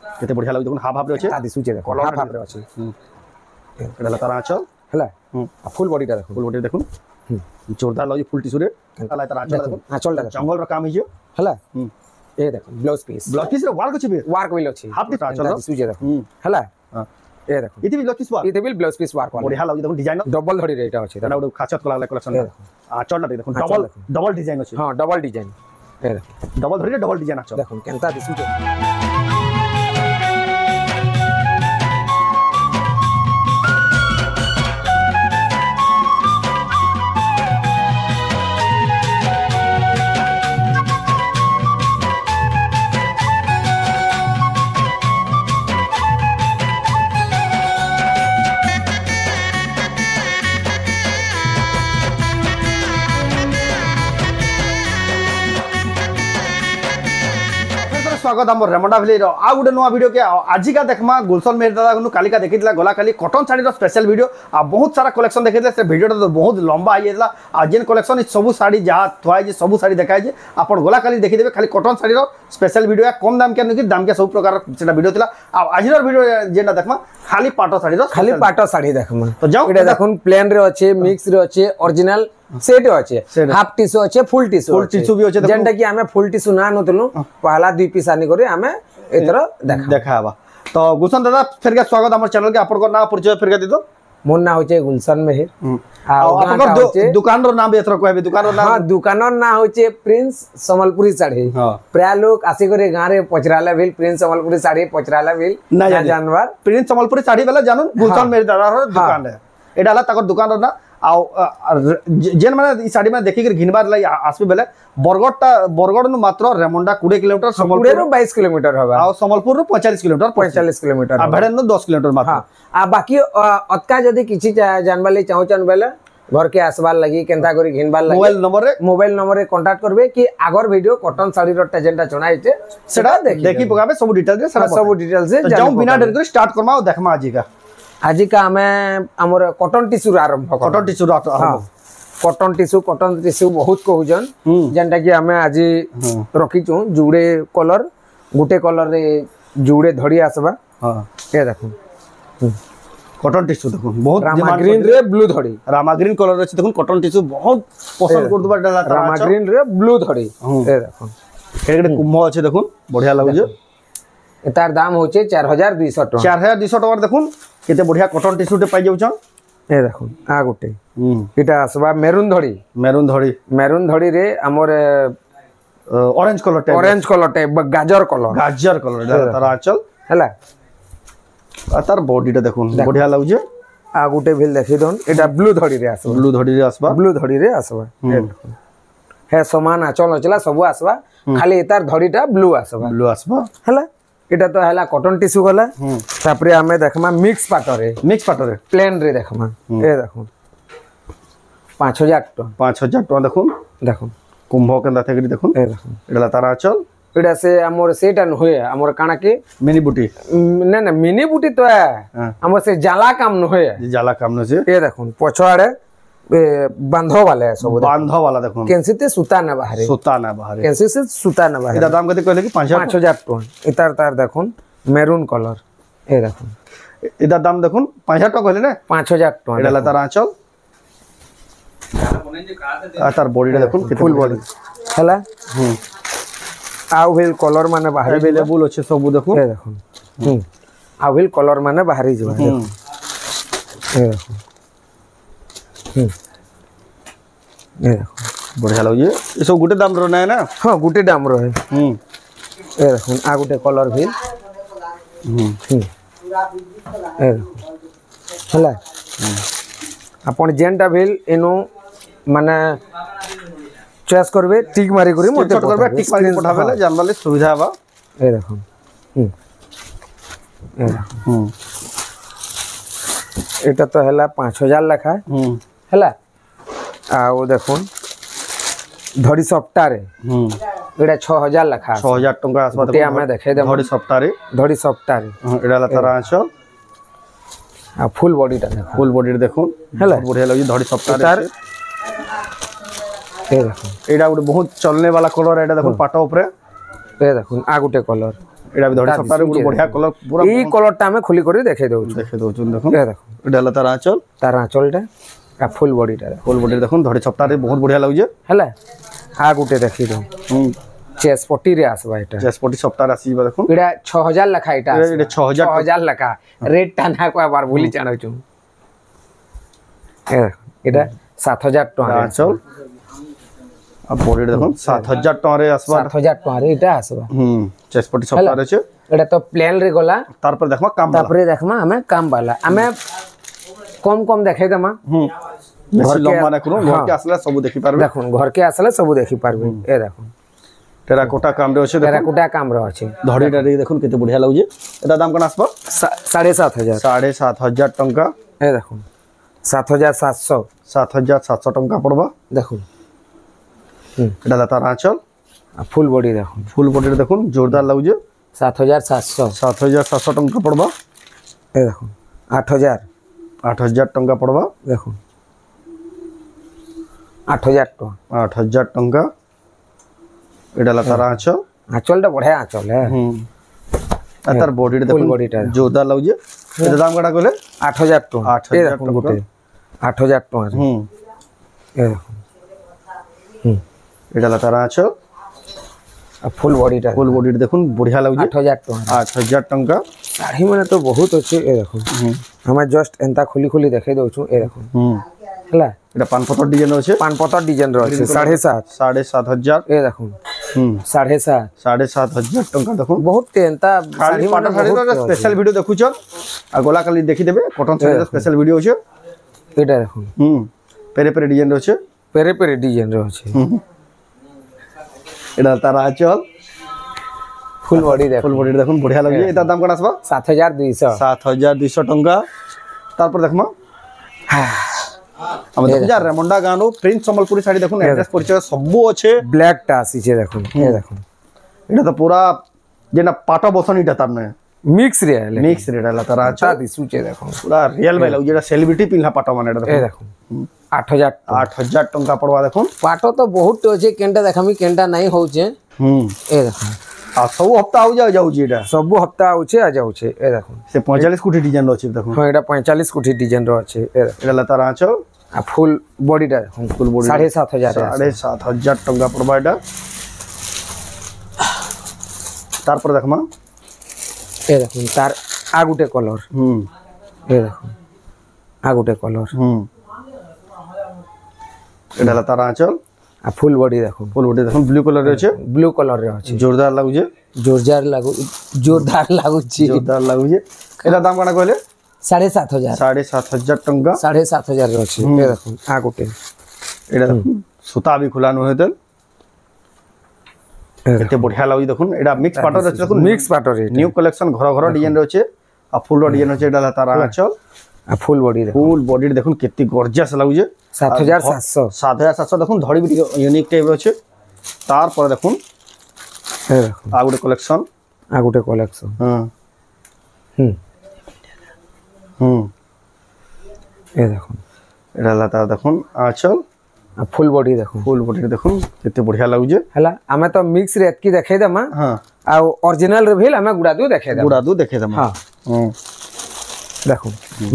केते बढ़िया लागु देखुन हाफ हाफ रे अछि ता दिसुचे देखो हाफ हाफ रे अछि एडा तार आंचल हला फुल बॉडी टा देखो फुल बॉडी देखुन जोरदार लागु फुल टिश्यू रे हला तार आंचल देखुन आंचल टा जंगल रो काम हियो हला ए देखो ब्लाउज पीस रे वार्क अछि बे वार्क विल अछि हाफ दी आंचल दिसुचे देखो हला ए देखो इति भी ब्लाउज पीस वार्क इति भी ब्लाउज पीस वार्क बढ़िया लागु देखुन डिजाइन डबल धड़ी रे एटा अछि एडा उड खाचत कला कलेक्शन आंचल देखुन डबल डबल डिजाइन अछि हां डबल डिजाइन ए डबल धड़ी डबल डिजाइन आंचल देखो केनता दिसुचे स्वागत आम रेमंडा भैली आ गोटे नुआ वीडियो के आजिका देखमा गुलशन मेहर दादा कालिका देखी गला काली कटन साड़ी स्पेशल वीडियो आ बहुत सारा कलेक्शन देखी से वीडियो तो बहुत लंबा आई जाता आ जेन कलेक्शन सब साड़ी जहाँ थुआई सब साड़ी देखाई आप गला काली देखीदे खाली कटन साड़ी स्पेशल वीडियो कम दाम के नहीं दाम के सब प्रकार से वीडियो था आज वीडियो जेनटा देखमा खाली पाट साड़ी देखमा तो जाओ देखुन प्लेन रे अच्छे मिक्स रे अच्छे ओरिजिनल सेट अच्छे हाफ टिश्यू अच्छे फुल टिश्यू भी अच्छे जेनटा कि हमें फुल टिश्यू ना नतलु पहला दुई पीस आनी करे हमें एतर देखाबा तो गुलशन दादा फिर के स्वागत हमर चैनल के आपन नाम परिचय फिर के दे दो मोर ना होचे गुलशन मेहर आपन दुकान रो नाम भी एतर कहबे दुकान रो नाम हां दुकान रो नाम होचे प्रिंस समलपुरी साड़ी प्राय लोग आसी करे गां रे पचराला भेल प्रिंस समलपुरी साड़ी पचराला भेल ना जानवर प्रिंस समलपुरी साड़ी वाला जानन गुलशन मेहर दादा रो दुकान है एडा हला तकर दुकान रो ना जेन माने साड़ी में देखि के घिनबार लई आसबे बेले बरगड़ नु मात्र रेमंडा 20 किलोमीटर समलपुर रो 22 किलोमीटर होबा आ समलपुर रो 45 किलोमीटर आ भेड़न नु 10 किलोमीटर मात्र आ बाकी अतका जदी किछि जानबा लई चाहौचन बेले घर के आसबार लगी केनता करी घिनबार लगी मोबाइल नंबर रे कांटेक्ट करबे कि आगर वीडियो कॉटन साड़ी रो जेनटा चणाइते सेटा देखि पगाबे सब डिटेल से जाऊ बिना देर करे स्टार्ट करमा देखमा आज का हमें हमर कॉटन टिश्यू आरंभ कॉटन टिश्यू बहुत कहउजन जेनटा कि हमें आज रखिचू जुड़े कलर गुटे कलर रे जुड़े धड़ी आसबा हां ए देखो कॉटन टिश्यू देखो बहुत रामा ग्रीन रे ब्लू धड़ी रामा ग्रीन कलर अछि देखो कॉटन टिश्यू बहुत पसंद कर दुबा डाला रामा ग्रीन रे ब्लू धड़ी ए देखो एगडे कुम्भ अछि देखो बढ़िया लागु एतार दाम होचे 4200 टका 4200 टका देखुन केते बढ़िया कॉटन टिश्यू टे पाई जाउछन ए देखुन आ गुटे एटा आसबा मेरून धड़ी रे हमर ऑरेंज कलर टाइप गाजर कलर तार आंचल हला आ तार बॉडी टे देखुन बढ़िया लागु जे आ गुटे भेल देखि दोन एटा ब्लू धड़ी रे आसबा ए देखुन हे समान आंचल चला सब आसबा खाली एतार धड़ीटा ब्लू आसबा हला एटा तो हला कॉटन टिश्यू गला तापरे हमें देखमा मिक्स पाटरे प्लेन रे देखमा ए देखो 5000 टका देखो कुंभ केंदा थेगरी देखो ए देखो एडला तारा चल एडा से हमर सेटा न होय हमर काना के मिनी बुटी ना मिनी बुटी तो है हमर से जाला काम न होय से ए देखो पछवाड़े बांधो वाला देखो केंसी ते सूता ना बाहरे केंसी से सूता ना बाहरे एदा दाम कते कहले कि 5000 टका इतार तार देखो मेरून कलर ए देखो एदा दाम देखो 5000 टका कहले ना 5000 टका एडला तार आंचल आ तार बॉडी देखो फुल बॉडी हला आउ भेल कलर माने बाहर अवेलेबल अछि सब देखो ए देखो आउ भेल कलर माने बाहर जबा ए देखो बढ़िया लगे ये सब गुटे दाम रो ना है ना हां गुटे दाम रो है ए देखो आ गुटे कलर भी ए हला अपन जेनटा भेल एनो माने चॉइस करबे टिक मारी करी मते करबे टिक मारी पठाबेले जानबाले सुविधा बा ए देखो एटा तो हला 5000 लखा हला आ वो देखुन धड़ी सप्ताह रे एडा 6000 लखा 6000 टका आसबा ते हमें देखे दे धड़ी सप्ताह रे एडा ला तारा आंचल आ फुल बॉडी देखुन हला बढ़िया लगी धड़ी सप्ताह रे ए देखो एडा गुटे बहुत चलने वाला कलर एडा देखो पाटो ऊपर ए देखो आ गुटे कलर এটা ধড়ি সপ্তাহে পুরো বঢ়িয়া কলর পুরো এই কলরটা আমি খুলি করে দেখাই দেউଛୁ দেখুন এ দেখুন এটা হলো তার আঁচল আঁচলটা আর ফুল বডিটা দেখুন ধড়ি সপ্তাহে বহুত বঢ়িয়া লাগুছে হেলা আ গুটে দেখি দઉં চেস পটি রে আসবা এটা চেস পটি সপ্তাহে আসিবা দেখুন এটা 6000 লেখা এটা এটা 6000 লেখা রেটটা না কয়বার ভুলি জানাইছো এটা 7000 টাকা আঁচল আর বডি দেখুন 7000 টাকারে আসবা 7000 টাকা এটা আসবা চেস পটি সপ্তাহে আছে এটা তো প্লেন রে গলা তারপর দেখবা কাম তারপরে দেখমা আমি কাম বালা আমি কম দেখাই দেমা বেশি লম্বা না করুন ঘরকে আসলে সব দেখি পারবে দেখুন ঘরকে আসলে সব দেখি পারবে এ দেখুন টেরাকোটা কামরে আছে দেখুন টেরাকোটা কামরে আছে ধড়িটা দেখুন কত বঢ়িয়া লাগুছে এটা দাম কোন আসবা 7500 7500 টাকা এ দেখুন 7700 টাকা পড়বা দেখুন এটা তার আঁচল ফুল বডি দেখুন ফুল বডি দেখুন জোরদার লাগুছে 7700 টাকা পড়বা এ দেখুন 8000 টাকা পড়বা দেখুন 8000 টাকা এটা তার আঁচল আঁচলটা বড়িয়া আঁচল হ্যাঁ আর তার বডিটা দেখুন বডিটা জোরদার লাগুছে এটা দাম কটা কইলে 8000 টাকা 8000 দেখুন গোটে 8000 টাকা এ দেখুন এটা তার আঁচল ফুল বডিটা দেখুন বঢ়িয়া লাগুছে 8000 টাকা শাড়ি মানে তো বহুত আছে এ দেখুন আমি জাস্ট এন্তা খুলি দেখাই দউଛୁ এ দেখুন হেলা এটা পানপতর ডিজাইন আছে পানপতর ডিজাইন রয়েছে 7500 এ দেখুন 7500 টাকা দেখুন বহুত এন্তা শাড়ি পাটা শাড়ির স্পেশাল ভিডিও দেখুছ আর গলা কালি দেখি দেবে কটন শাড়ির স্পেশাল ভিডিও আছে এটা দেখুন পেরে ডিজাইন রয়েছে পেরে ডিজাইন রয়েছে এটা তার আঁচল ফুল বডি দেখুন বঢ়িয়া লাগে এটার দাম কত আসবা 7200 টাকা তারপর দেখমা আমি দেখুন যা রেমন্ডা গানো প্রিন্স সম্বলপুরি শাড়ি দেখুন অ্যাড্রেস পরিচয় সব আছে ব্ল্যাকটা আসিছে দেখুন এ দেখুন এটা তো পুরা যেটা পাটা বসনিটা তার নয় মিক্স রে এলা তার আঁচল দিসুছে দেখুন পুরা রিয়েল ভাই লাগে যেটা সেলিব্রিটি পিনহা পাটা মানে এটা এ দেখুন 8000 টাকা পড়বা দেখুন পাটো তো বহুত আছে কেনটা দেখামি কেনটা নাই হউছে এ দেখুন আর সব হপ্তা যাଉଛି এটা সব হপ্তা আউছে আ যাউছে এ দেখুন সে 45 কোটি ডিজাইন আছে দেখুন হ্যাঁ এটা 45 কোটি ডিজাইন আছে এ দেখুন এটা তার আঁচল আর ফুল বডিটা দেখুন ফুল বডি 7500 টাকা পড়বা এটা তারপর দেখমা এ দেখুন তার আগুটে কলর এ দেখুন আগুটে কলর এটা তার আঁচল আর ফুল বডি দেখুন ব্লু কালার আছে ব্লু কালার আছে জোরদার লাগুছে জোরদার লাগুছে এটা দাম কত কইলে 7500 টাকা 7500 আছে এ দেখুন আগুটে এটা সুতা भी खुलानो हेतल এতে বঢ়িয়া লাগুছে দেখুন এটা মিক্স পাটর আছে দেখুন মিক্স পাটর নিউ কালেকশন ঘর ডিজাইন রয়েছে আর ফুল ডিজাইন আছে এটা তার আঁচল আর ফুল বডি দেখুন কেতে গর্জিয়াস লাগুছে 7700 দেখুন ধড়ি বি ইউনিক টাইপ আছে তারপরে দেখুন আগুটে কালেকশন এ দেখুন এটা তার দেখুন আঁচল আর ফুল বডি দেখুন কেতে বঢ়িয়া লাগুছে হেলা আমি তো মিক্স রে এতকি দেখাই দেমা হ্যাঁ আর অরিজিনাল রে ভিল আমি গুড়াদু দেখাই দেমা হ্যাঁ দেখুন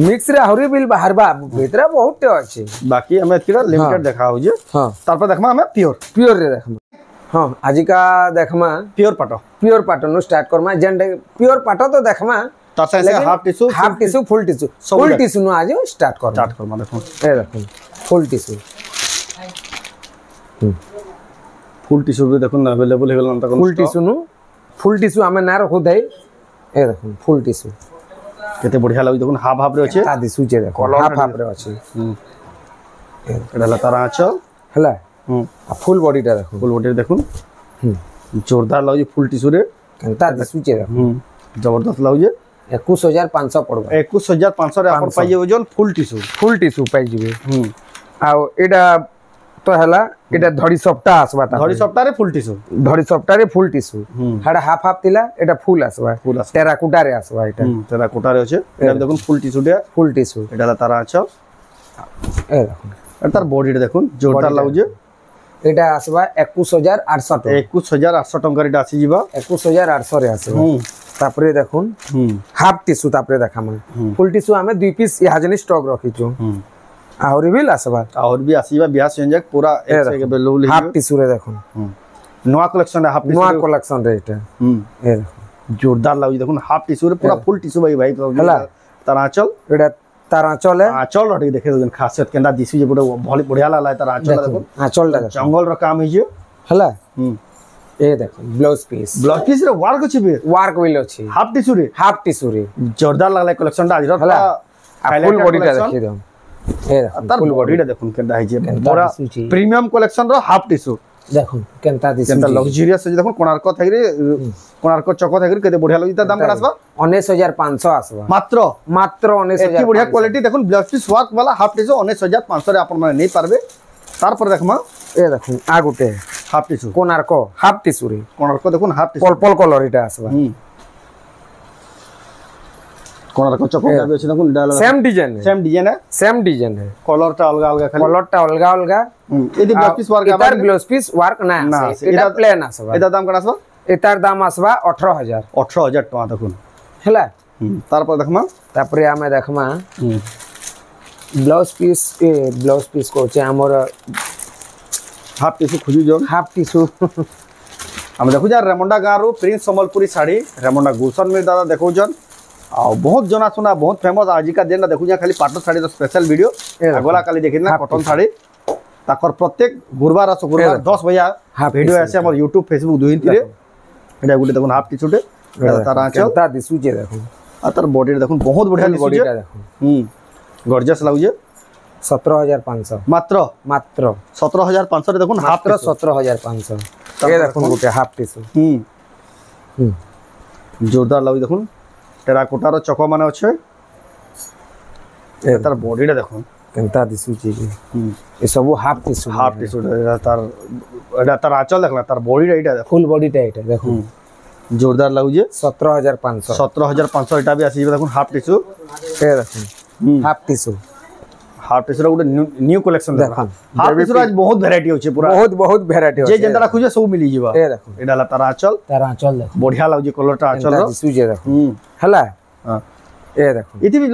মিক্স রে আহুরি বিল বাহারবা ভিতরে বহুত আছে বাকি আমি এতকিটা লিমিটেড দেখা হচ্ছে হ্যাঁ তারপর দেখমা আমি পিওর রে দেখমা হ্যাঁ আজিকা দেখমা পিওর পাটো নো স্টার্ট করমা যেন পিওর পাটো তো দেখমা তার সাথে হাফ টিস্যু ফুল টিস্যু নো আজ স্টার্ট করমা দেখুন এ দেখুন ফুল টিস্যু দেখুন अवेलेबल হয়ে গেল না তখন ফুল টিস্যু আমি না রাখু দেই এ দেখুন ফুল টিস্যু কেতে বঢ়িয়া লাগুছে দেখুন হাফ রে আছে তা দিসুছে দেখুন হাফ রে আছে এটা তার আঁচল হেলা আর ফুল বডিটা দেখুন জোরদার লাগুছে ফুল টিস্যু রে তা দিসুছে দেখুন জবরদস্ত লাগুছে 21500 পড়বা 21500 রে আপন পাইয়ে ওজন ফুল টিস্যু পাই যাবে আর এটা তো হেলা এটা ধড়ি সপ্তাহ আসবা ধড়ি সপ্তাহে ফুল টিস্যু হাড়া হাফ তিলা এটা ফুল আসবা টেরাকোটারে আসবা এটা টেরাকোটারে আছে এটা দেখুন ফুল টিস্যু এটা তার আঁচল এ দেখুন আর তার বডিটা দেখুন জোরদার লাগুছে এটা আসবা 21800 টাকা 21800 টঙ্কার এটা আসি ଯିବା 21800 রে আসবা তারপরে দেখুন হাফ টিস্যু তারপরে দেখাম ফুল টিস্যু আমি 2 পিস ইহাজনি স্টক রাখিଛୁ আহরি বিল আসবা আহরি বি আসিবা বিয়া সংযোগ পুরা এক সেকে বেলুল হাফ টিস্যু রে দেখুন নয়া কালেকশন হাফ টিস্যু নয়া কালেকশন রে এটা এ দেখুন जोरदार लाଗୁଛି দেখুন হাফ টিস্যু রে পুরা ফুল টিস্যু ভাই ভাই তার আঁচল এটা তার আঁচল আঁচল রটি দেখে দেখুন খাসিয়ত কেন্দা দিছি যে বড় বঢ়িয়া লাগলা তার আঁচল দেখুন আঁচলটা জঙ্গল র কাম হইছে হলা এ দেখুন ব্লাউজ পিস রে ওয়ার্ক আছে বে ওয়ার্ক উইল আছে হাফ টিস্যু রে जोरदार লাগলা কালেকশনটা আজির হলা ফুল বডিটা দেখি দাও এ দেখুন তার বডিটা দেখুন কেন্দা হইছে বড় প্রিমিয়াম কালেকশন র হাফ টিস্যু দেখুন কেনতা দিছি কেনতা লক্সারিয়াস আছে দেখুন কোণার্ক থাকি কোণার্ক চক থাকি কেতে বঢ়িয়া লাগি তার দাম কেন আসবা 19500 আসবা মাত্র 19500 এত বঢ়িয়া কোয়ালিটি দেখুন ব্লাউজ পিস ওয়ার্ক वाला হাফ টিস্যু 19500 রে আপন মানে নেই পারবে তারপর দেখমা এ দেখুন আ গুটে half tissue Konark half tissue রে কোণার্ক দেখুন হাফ টিস্যু পর্পল কালার এটা আসবা কোণার্ক চক দাবি আছে দেখুন সেম ডিজাইন সেম ডিজাইন কলারটা আলগা আলগা খালি কলারটা আলগা আলগা এদি ব্লাউজ পিস ওয়ার্ক এটার ব্লাউজ পিস ওয়ার্ক না এটা প্লেন আসবা এটা দাম কেন আসবা এটার দাম আসবা 18000 টাকা দেখুন হেলা তারপর দেখমা তারপরে আমি দেখমা ব্লাউজ পিস কোচে আমার হাফ টিস্যু খুঁজি যোগ হাফ টিস্যু আমি দেখু যা রেমন্ডা গাঁরু প্রিন্স সম্বলপুरी শাড়ি রেমন্ডা গুলशन মির দাদা দেখুছন आ बहुत जना सुना बहुत फेमस आजिका दिन देखु खाली पाटन शाड़ी स्पेशल वीडियो गला काली देखी ना कॉटन शाड़ी ताकर प्रत्येक गुरुवार और शुक्रवार 10 बजे वीडियो ऐसे हमर YouTube Facebook दुहिन तीरे एटा गुटे देखुन हाफ टी-शर्ट तार आंचल ता दिसु जे देखुन आ तार बॉडी देखुन बहुत बढ़िया बॉडीटा देखुन गॉर्जियस लागुजे 17500 मात्र 17500 रे देखुन हाफ 17500 ये देखुन गुटे हाफ टी-शर्ट जोरदार लागु देखुन टेराकोटार चक मान अच्छे तार बॉडीटा देखुन केनता दिसुची ए सब हाफ टिश्यू तार एटा तार आंचल देखला तार बॉडीटा एटा फुल बॉडीटा एटा देखुन जोरदार लागुजे 17500 एटा भी आसी देखुन हाफ टिश्यू ए देखुन हाफ टिश्यू रो गुटे न्यू कलेक्शन देखुन हाफ टिश्यू आज बहुत वैरायटी होचे पूरा बहुत वैरायटी जे जेंदा खुजे सब मिली जीवा ए देखुन एटा ला तार आंचल देखुन बढ़िया लागुजे कलरटा आंचल रो दिसुजे देखुन हला हां ए देखुन इति भी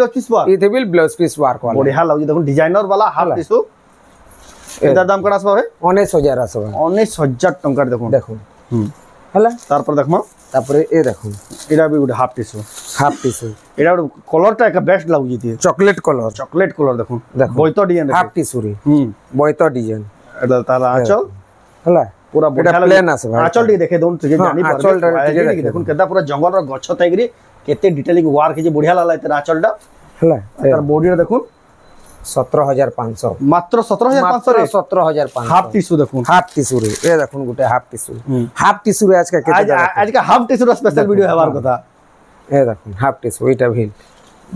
ब्लाउज पीस वर्क वाला बढ़िया लागुजे देखुन डिजाइनर वाला हाफ टिश्यू एटा दाम कड़ा आसबा 19000 आसबा 19000 टंका देखुन हला तारपर देखमा तारपर ए देखुन एटा भी गुटे हाफ टिश्यू एटा कलरटा एक बेस्ट लागुजे ती चॉकलेट कलर देखुन बोइतो डिजाइन हाफ टिश्यू रे बोइतो डिजाइन एटा ताला आंचल हला पूरा बढ़िया प्लेन आसबा आंचल टी देखे दोन तुझे जानी पर देखुन केदा पूरा जंगल रो गछ थाइगरी केते डिटेलिंग वर्क जे बढ़िया लागला तेरा आंचलटा हला तार बॉडी रे देखुन 17500 मात्र 17500 रे 17500 हाफ टिश्यू देखुन हाफ टिश्यू रे ए देखुन गुटे हाफ टिश्यू रे आज का हाफ टिश्यू रो स्पेशल वीडियो हेबार कथा ए देखुन हाफ टिश्यू एटा भी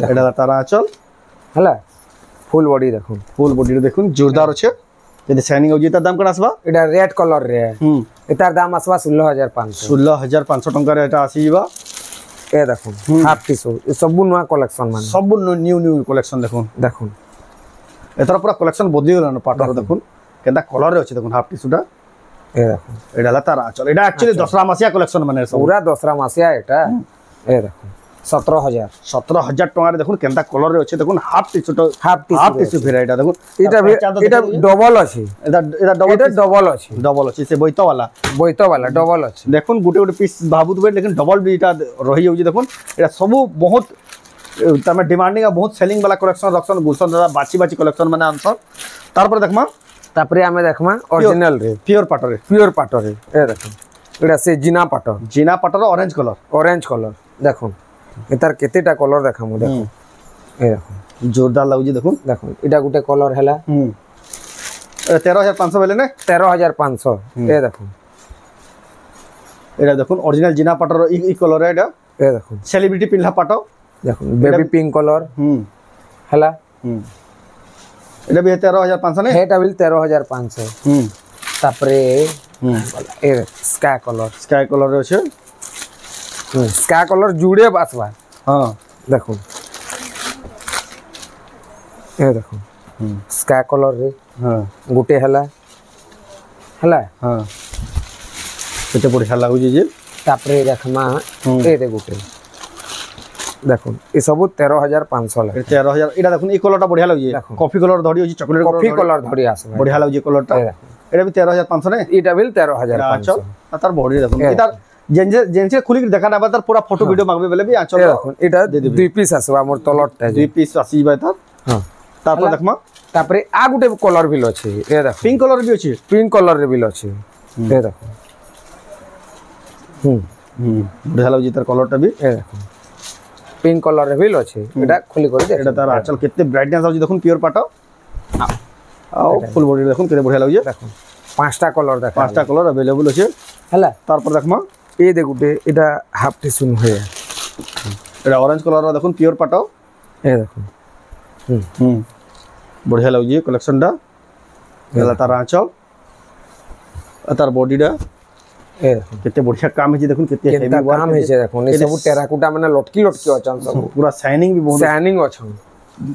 एटा तारा आंचल हला फुल बॉडी देखुन जोरदार আছে যদি শাইনিং हो जेता दाम कण आसबा एटा रेड कलर रे एतार दाम आसबा 16500 टंका रे एटा आसी जीवा ए देखुन हाफ टिश्यू ए सब नुवा कलेक्शन मान सब न्यू कलेक्शन देखुन एतर पूरा कलेक्शन बदली गेलन पाटर देखुन केदा कलर रे अछि देखुन हाफ टिश्यूटा ए देखुन एडा ला तार आंचल एडा एक्चुअली दसरा मासिया कलेक्शन माने पूरा दसरा मासिया एटा ए देखुन 17000 टंका रे देखुन केनता कलर रे अछि देखुन हाफ टिश्यू भेराइटा देखुन एटा डबल अछि एटा डबल अछि से बोइतो वाला डबल अछि देखुन गुटे पीस भाबुत बे लेकिन डबल भी एटा रही होउजी देखुन एटा सब बहुत तमे डिमांडिंग बहुत सेलिंग वाला कलेक्शन गुलशन दादा बाची कलेक्शन माने आंसर तारपर देखमा तारपर हमें देखमा ओरिजिनल रे प्योर पाटर रे ए देखुन एटा से जीना पाटर ऑरेंज कलर देखुन एतार केतेटा कलर देखामु देखुन ए देखुन जोरदार लागुजी देखुन एटा गुटे कलर हैला 13500 बेले ने 13500 ए देखुन एटा देखुन ओरिजिनल जीना पाटर ई कलर एटा ए देखुन सेलिब्रिटी पिन्हा पाटो देखुन बेबी पिंक कलर हैला एटा भी 13500 ने एटा भी 13500 तापरे ए स्काई कलर रे छै स्काई कलर जुड़े बासबा हां देखुन ए देखुन स्काई कलर रे हां गुटे हला हला हां केते बढ़िया लागु जे तापरे देखमा ए दे गुटे देखो ये सब 13500 लगे 13000 एटा देखुन ई कलरटा बढ़िया लागु जे कॉफी कलर धड़ी होची चॉकलेट कॉफी कलर धड़ी आसबा बढ़िया लागु जे कलरटा एटा भी 13500 ने इटा बिल 13500 तार बॉडी देखुन ई तार जेंसे खुली के देखा ना तार पूरा फोटो वीडियो मांगबे बेले भी आंचल देखुन एटा दुई पीस आसबा मोर तलटटा दुई पीस आसीबा तार हां तापर देखमा तापरे आ गुटे कलर बिल अछि ए देख पिंक कलर भी अछि पिंक कलर रे बिल अछि ए देखो बढ़िया लागु जे तार कलरटा भी ए देखो पिंक कलर रे बिल अछि एटा खुली कर दे एटा तार आंचल केते ब्राइटनेस आउ देखुन प्योर पाटो आ फुल बॉडी देखुन केते बढ़िया लागु जे देखो पांचटा कलर देखा पांचटा कलर अवेलेबल अछि हला तारपर देखमा ए दे गुटे एटा हाफ टी सुन होय एटा ऑरेंज कलर देखुन प्योर पाटो ए देखो बढ़िया लागु जे कलेक्शन टा एला तार आंचल तार बॉडी टा ए केते बढ़िया काम है जे देखुन केते हेवी काम है जे देखो ने सब टेराकोटा माने लटकी लटकी अछन सब पूरा शाइनिंग भी बहुत शाइनिंग अछन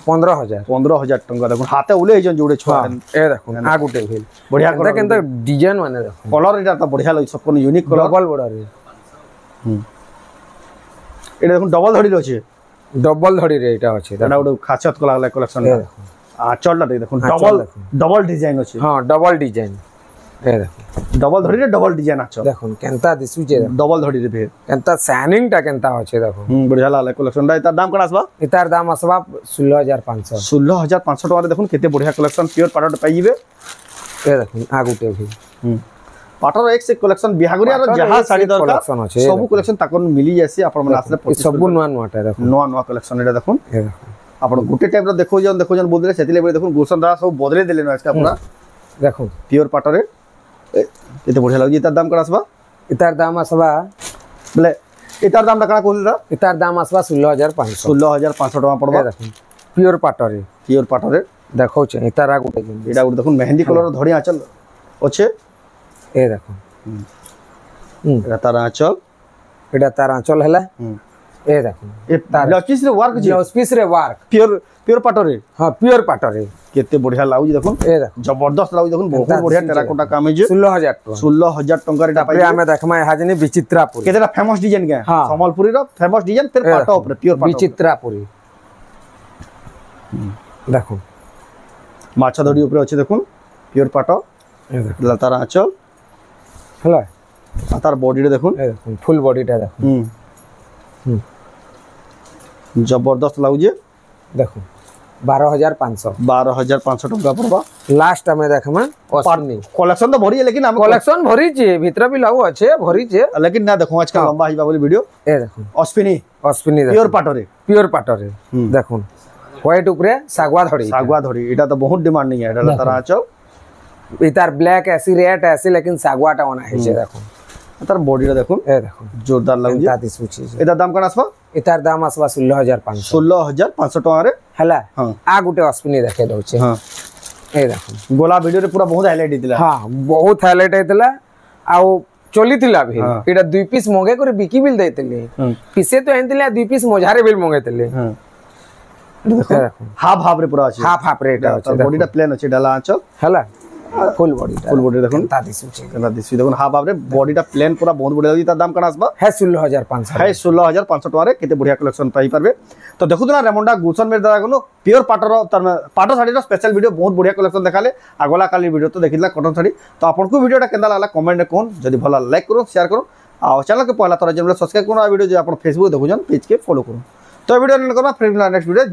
15000 टंका देखुन हाथे उले जन जोड़े छुआ ए देखो आ गुटे भेल बढ़िया कलर केनता डिजाइन माने देखो कलर एटा त बढ़िया लागै सबको यूनिक कलर डबल बॉर्डर रे एटा देखुन डबल धड़ी अछि डबल धड़ी रे एटा अछि एटा उडे खासियत को लागले कलेक्शन आ चलटा देखुन डबल डिजाइन अछि हां डबल डिजाइन ए देखो डबल धड़ी रे डबल डिजाइन आछो देखुन केनता दिसु जे डबल धड़ी रे भेल केनता शाइनिंग टा केनता अछि देखो बढ़िया लागले कलेक्शन टा एतार दाम कोन आसबा एतार दाम आसबा 16500 16500 टका देखुन केते बढ़िया कलेक्शन प्योर पाटो पाइ जिवे ए देखुन आ गुटे भी पाटर एक से कलेक्शन बिहागुरिया रो जहाज साड़ी दरकार सब कलेक्शन ताकन मिली जासी आपण मन आसले सब नुआ नुआटा देखो नुआ कलेक्शन एटा देखुन ए देखो आपण गुटे टाइप रो देखो जन बोदले सेतिले बेले देखुन गुलशन दा सब बदले देले न इसका पूरा देखो प्योर पाटरे एते बढ़िया लागि एतार दाम कोन आसबा एतार दाम आसबा बोले एतार दाम कना कोन एतार दाम आसबा 16500 16500 टका पड़बा देखो प्योर पाटरे देखो छ एतार आ गुटे एटा गुटे देखुन मेहंदी कलर धड़ी आंचल ओछे ए देखो एटा तार आंचल एटा तार आंचल हला ए देखो ए ब्लाउज पीस रे वर्क जे ब्लाउज पीस रे वर्क प्योर पाटरे हां प्योर पाटरे केते बढ़िया लागु जे देखुन ए देखो जबरदस्त लागु देखुन बहुत बढ़िया टेराकोटा काम है जे 16000 टंका रे पाइ हमें देखमा हाजनी विचित्रापुरी केतेरा फेमस डिजाइन के संबलपुरी रो फेमस डिजाइन फिर पाटो ऊपर प्योर पाटो विचित्रापुरी देखो माछा धड़ी ऊपर अछि देखुन प्योर पाटो ए देखो लतार आंचल हला तार बॉडी रे देखुन ए देखो फुल बॉडी टा देखो जबरदस्त लागु जे देखो 12500 टका पड़बा लास्ट में देखमा अस्मिनी कलेक्शन तो भरी है लेकिन हम कलेक्शन भरी जे भीतर भी लागू अच्छे भरी जे लेकिन ना देखो आजकल लंबा हिबा बोली वीडियो ए देखो अस्मिनी प्योर पाटरे देखो व्हाइट ऊपरे सागवा धड़ी एटा तो बहुत डिमांड नहीं है एटा तारा आंचल इतार ब्लैक ऐसी रेड ऐसी लेकिन सागवाटा होना है जे देखो तार बॉडी रे देखो ए देखो जोरदार लागु जे ताती सूची एटा दाम कोन आसबा इतार दाम आसबा 16500 टका रे हला हां आ गुटे अस्मिनी देखे दउचे हां ए देखो गोला वीडियो रे पूरा बहुत हाईलाइट दिला हां बहुत हाईलाइट हेतला आ चली थिला भी एटा दुई पीस मंगे करे बिकी बिल देतले पीसे तो एंतिला दुई पीस मोझारे बिल मंगेतले हां देखो हाफ रे पूरा अछि हाफ रे एटा अछि बॉडी टा प्लेन अछि डाला आंचल हला फुल बॉडी देखुन ताती सूची केना दिसि देखुन हाफ रे बॉडी टा प्लेन पूरा बहुत बढ़िया अछि तार दाम कोन आसबा है 16500 है 16500 टका रे केते बढ़िया कलेक्शन पाई परबे तो देखु ना रेमंडा गुलशन मेर दादा कोनो प्योर पाटर साड़ी रो स्पेशल वीडियो बहुत बढ़िया कलेक्शन देखाले आगला काली वीडियो तो देखिला कॉटन साड़ी तो आपन को वीडियोटा केंदा लागला कमेंट में कोन जदी भला लाइक करो शेयर करो आ चैनल के पहला तोरा जन सब्सक्राइब करो आ वीडियो जे आपन फेसबुक देखु जन पेज के फॉलो करो तो वीडियो करना फिर नेक्स्ट वीडियो।